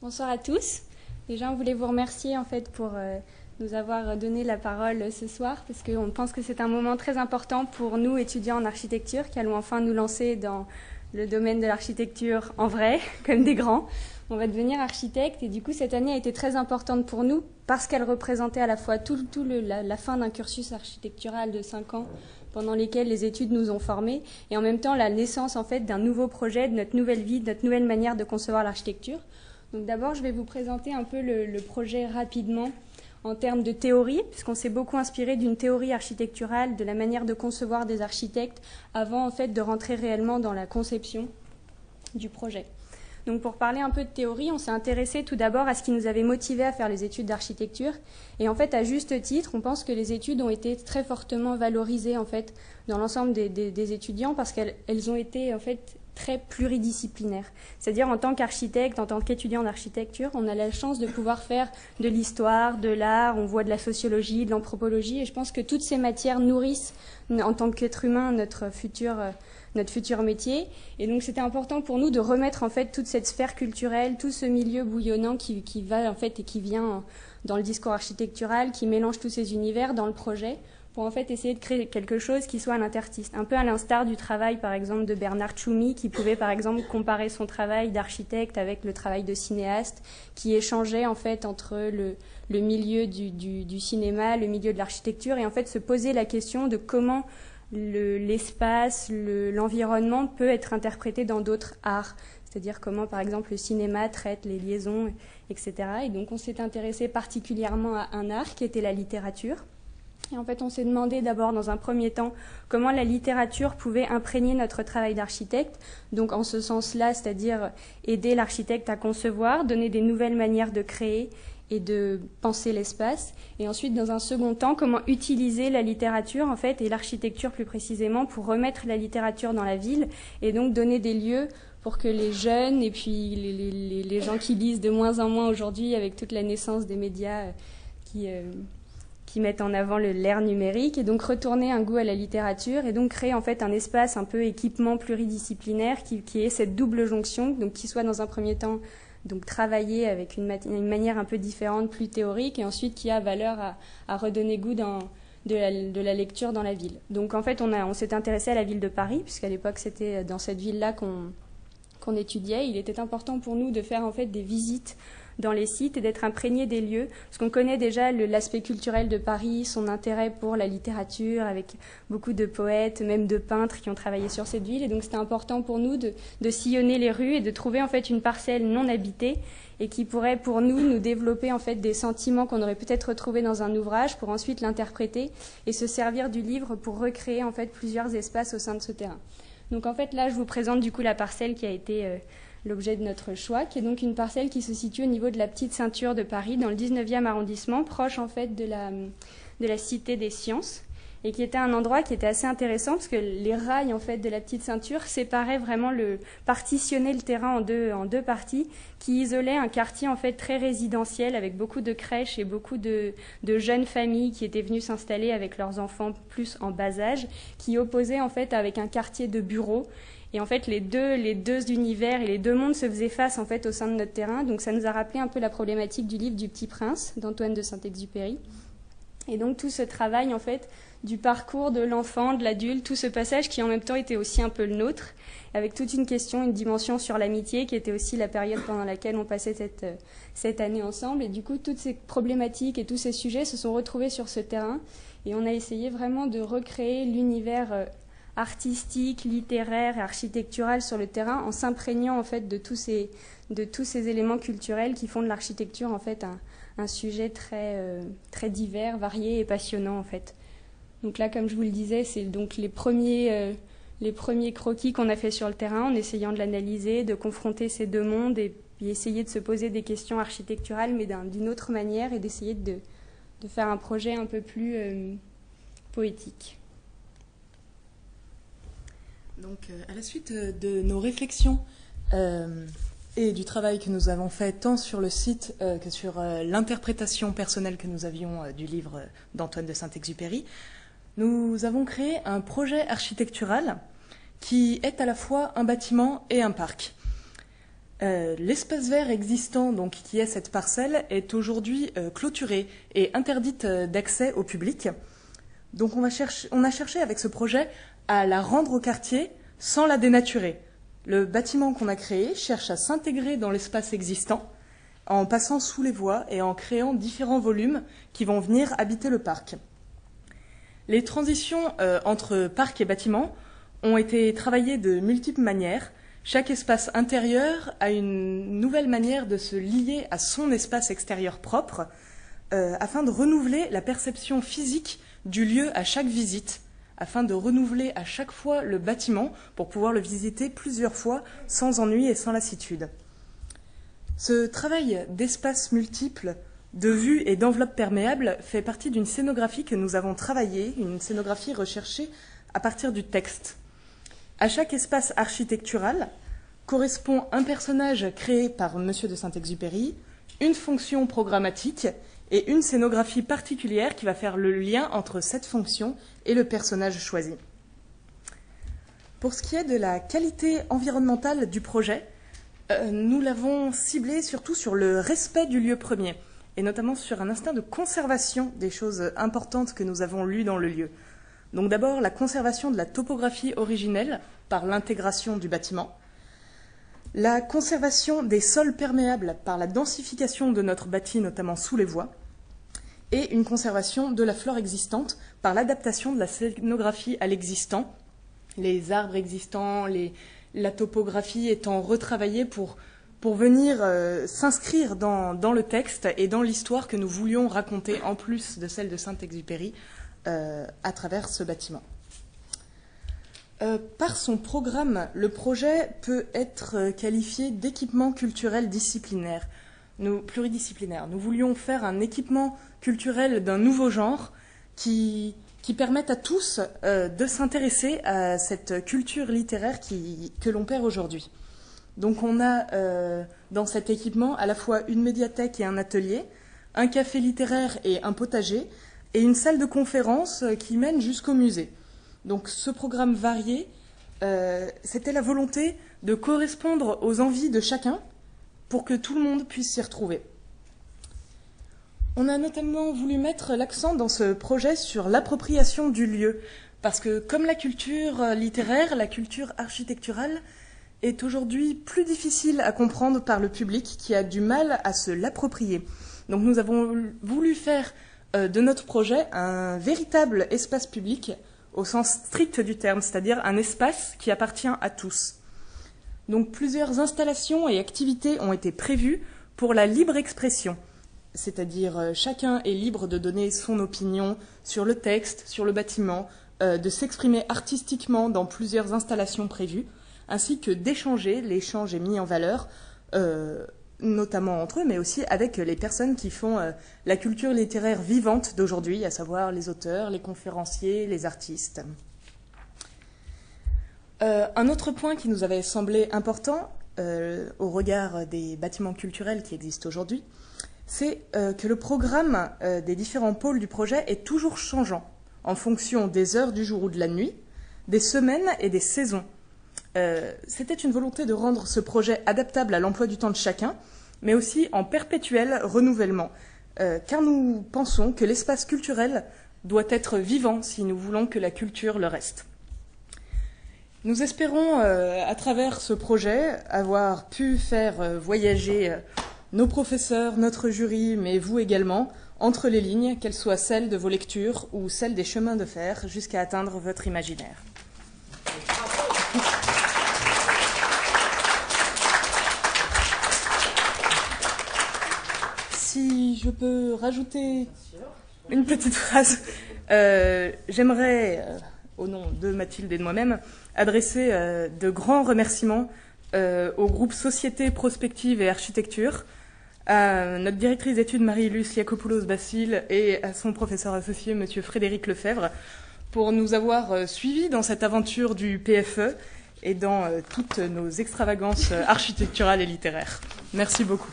Bonsoir à tous. Déjà, on voulait vous remercier en fait pour nous avoir donné la parole ce soir parce qu'on pense que c'est un moment très important pour nous, étudiants en architecture, qui allons enfin nous lancer dans le domaine de l'architecture en vrai, comme des grands. On va devenir architecte et du coup, cette année a été très importante pour nous parce qu'elle représentait à la fois la fin d'un cursus architectural de 5 ans pendant lesquels les études nous ont formés et en même temps la naissance en fait d'un nouveau projet, de notre nouvelle vie, de notre nouvelle manière de concevoir l'architecture. Donc d'abord, je vais vous présenter un peu le projet rapidement en termes de théorie, puisqu'on s'est beaucoup inspiré d'une théorie architecturale, de la manière de concevoir des architectes, avant en fait de rentrer réellement dans la conception du projet. Donc pour parler un peu de théorie, on s'est intéressé tout d'abord à ce qui nous avait motivés à faire les études d'architecture. Et en fait, à juste titre, on pense que les études ont été très fortement valorisées en fait dans l'ensemble des étudiants parce qu'elles ont été en fait très pluridisciplinaires. C'est-à-dire en tant qu'architecte, en tant qu'étudiant d'architecture, on a la chance de pouvoir faire de l'histoire, de l'art, on voit de la sociologie, de l'anthropologie. Et je pense que toutes ces matières nourrissent en tant qu'être humain notre futur métier. Et donc c'était important pour nous de remettre en fait toute cette sphère culturelle, tout ce milieu bouillonnant qui va en fait et qui vient dans le discours architectural, qui mélange tous ces univers dans le projet, pour en fait essayer de créer quelque chose qui soit à l'interstice. Un peu à l'instar du travail par exemple de Bernard Tchoumi, qui pouvait par exemple comparer son travail d'architecte avec le travail de cinéaste, qui échangeait en fait entre le milieu du cinéma, le milieu de l'architecture, et en fait se poser la question de comment l'espace, l'environnement peut être interprété dans d'autres arts. C'est-à-dire comment, par exemple, le cinéma traite les liaisons, etc. Et donc, on s'est intéressé particulièrement à un art qui était la littérature. Et en fait, on s'est demandé d'abord, dans un premier temps, comment la littérature pouvait imprégner notre travail d'architecte. Donc, en ce sens-là, c'est-à-dire aider l'architecte à concevoir, donner des nouvelles manières de créer et de penser l'espace. Et ensuite, dans un second temps, comment utiliser la littérature, en fait, et l'architecture plus précisément, pour remettre la littérature dans la ville et donc donner des lieux pour que les jeunes et puis les gens qui lisent de moins en moins aujourd'hui avec toute la naissance des médias qui mettent en avant l'ère numérique, et donc retourner un goût à la littérature et donc créer en fait un espace un peu équipement pluridisciplinaire qui ait cette double jonction, donc qui soit dans un premier temps donc travailler avec une manière un peu différente, plus théorique, et ensuite qui a valeur à redonner goût de la lecture dans la ville. Donc en fait on s'est intéressé à la ville de Paris, puisqu'à l'époque c'était dans cette ville-là qu'on étudiait. Il était important pour nous de faire en fait des visites dans les sites et d'être imprégné des lieux, parce qu'on connaît déjà l'aspect culturel de Paris, son intérêt pour la littérature, avec beaucoup de poètes, même de peintres qui ont travaillé sur cette ville, et donc c'était important pour nous de sillonner les rues et de trouver en fait une parcelle non habitée et qui pourrait pour nous développer en fait des sentiments qu'on aurait peut-être retrouvés dans un ouvrage pour ensuite l'interpréter et se servir du livre pour recréer en fait plusieurs espaces au sein de ce terrain. Donc en fait là je vous présente du coup la parcelle qui a été l'objet de notre choix, qui est donc une parcelle qui se situe au niveau de la petite ceinture de Paris, dans le 19e arrondissement, proche en fait de la Cité des Sciences, et qui était un endroit qui était assez intéressant parce que les rails en fait de la petite ceinture séparaient vraiment partitionnaient le terrain en deux parties, qui isolaient un quartier en fait très résidentiel avec beaucoup de crèches et beaucoup de jeunes familles qui étaient venues s'installer avec leurs enfants plus en bas âge, qui opposaient en fait avec un quartier de bureaux. Et en fait, les deux univers et les deux mondes se faisaient face en fait au sein de notre terrain. Donc ça nous a rappelé un peu la problématique du livre du Petit Prince d'Antoine de Saint-Exupéry. Et donc tout ce travail en fait du parcours de l'enfant, de l'adulte, tout ce passage qui en même temps était aussi un peu le nôtre, avec toute une question, une dimension sur l'amitié qui était aussi la période pendant laquelle on passait cette année ensemble. Et du coup, toutes ces problématiques et tous ces sujets se sont retrouvés sur ce terrain. Et on a essayé vraiment de recréer l'univers artistique, littéraire et architectural sur le terrain en s'imprégnant en fait de tous ces éléments culturels qui font de l'architecture en fait un sujet très divers, varié et passionnant en fait. Donc là, comme je vous le disais, c'est donc les premiers croquis qu'on a fait sur le terrain en essayant de l'analyser, de confronter ces deux mondes et puis essayer de se poser des questions architecturales mais d'une autre manière et d'essayer de faire un projet un peu plus poétique. Donc, à la suite de nos réflexions et du travail que nous avons fait tant sur le site que sur l'interprétation personnelle que nous avions du livre d'Antoine de Saint-Exupéry, nous avons créé un projet architectural qui est à la fois un bâtiment et un parc. L'espace vert existant, donc, qui est cette parcelle, est aujourd'hui clôturé et interdite d'accès au public. Donc on a cherché avec ce projet à la rendre au quartier sans la dénaturer. Le bâtiment qu'on a créé cherche à s'intégrer dans l'espace existant en passant sous les voies et en créant différents volumes qui vont venir habiter le parc. Les transitions entre parc et bâtiment ont été travaillées de multiples manières. Chaque espace intérieur a une nouvelle manière de se lier à son espace extérieur propre afin de renouveler la perception physique du lieu à chaque visite, afin de renouveler à chaque fois le bâtiment pour pouvoir le visiter plusieurs fois sans ennui et sans lassitude. Ce travail d'espaces multiples, de vues et d'enveloppes perméables fait partie d'une scénographie que nous avons travaillée, une scénographie recherchée à partir du texte. À chaque espace architectural correspond un personnage créé par M. de Saint-Exupéry, une fonction programmatique et une scénographie particulière qui va faire le lien entre cette fonction et le personnage choisi. Pour ce qui est de la qualité environnementale du projet, nous l'avons ciblé surtout sur le respect du lieu premier, et notamment sur un instinct de conservation des choses importantes que nous avons lues dans le lieu. Donc d'abord, la conservation de la topographie originelle par l'intégration du bâtiment, la conservation des sols perméables par la densification de notre bâti, notamment sous les voies, et une conservation de la flore existante par l'adaptation de la scénographie à l'existant, les arbres existants, la topographie étant retravaillée pour venir s'inscrire dans le texte et dans l'histoire que nous voulions raconter en plus de celle de Saint-Exupéry à travers ce bâtiment. Par son programme, le projet peut être qualifié d'équipement culturel pluridisciplinaire. Nous voulions faire un équipement culturel d'un nouveau genre qui permette à tous de s'intéresser à cette culture littéraire que l'on perd aujourd'hui. Donc on a dans cet équipement à la fois une médiathèque et un atelier, un café littéraire et un potager, et une salle de conférence qui mène jusqu'au musée. Donc ce programme varié, c'était la volonté de correspondre aux envies de chacun pour que tout le monde puisse s'y retrouver. On a notamment voulu mettre l'accent dans ce projet sur l'appropriation du lieu, parce que comme la culture littéraire, la culture architecturale est aujourd'hui plus difficile à comprendre par le public qui a du mal à se l'approprier. Donc nous avons voulu faire de notre projet un véritable espace public au sens strict du terme, c'est-à-dire un espace qui appartient à tous. Donc plusieurs installations et activités ont été prévues pour la libre expression, c'est-à-dire chacun est libre de donner son opinion sur le texte, sur le bâtiment, de s'exprimer artistiquement dans plusieurs installations prévues, ainsi que d'échanger, l'échange est mis en valeur, notamment entre eux, mais aussi avec les personnes qui font la culture littéraire vivante d'aujourd'hui, à savoir les auteurs, les conférenciers, les artistes. Un autre point qui nous avait semblé important au regard des bâtiments culturels qui existent aujourd'hui, c'est que le programme des différents pôles du projet est toujours changeant en fonction des heures du jour ou de la nuit, des semaines et des saisons. C'était une volonté de rendre ce projet adaptable à l'emploi du temps de chacun, mais aussi en perpétuel renouvellement, car nous pensons que l'espace culturel doit être vivant si nous voulons que la culture le reste. Nous espérons, à travers ce projet, avoir pu faire voyager nos professeurs, notre jury, mais vous également, entre les lignes, qu'elles soient celles de vos lectures ou celles des chemins de fer, jusqu'à atteindre votre imaginaire. Si je peux rajouter une petite phrase, j'aimerais, au nom de Mathilde et de moi-même, adresser de grands remerciements au groupe Société, Prospective et Architecture, à notre directrice d'études Marie-Luce Liakopoulos-Bacille et à son professeur associé, M. Frédéric Lefebvre, pour nous avoir suivis dans cette aventure du PFE et dans toutes nos extravagances architecturales et littéraires. Merci beaucoup.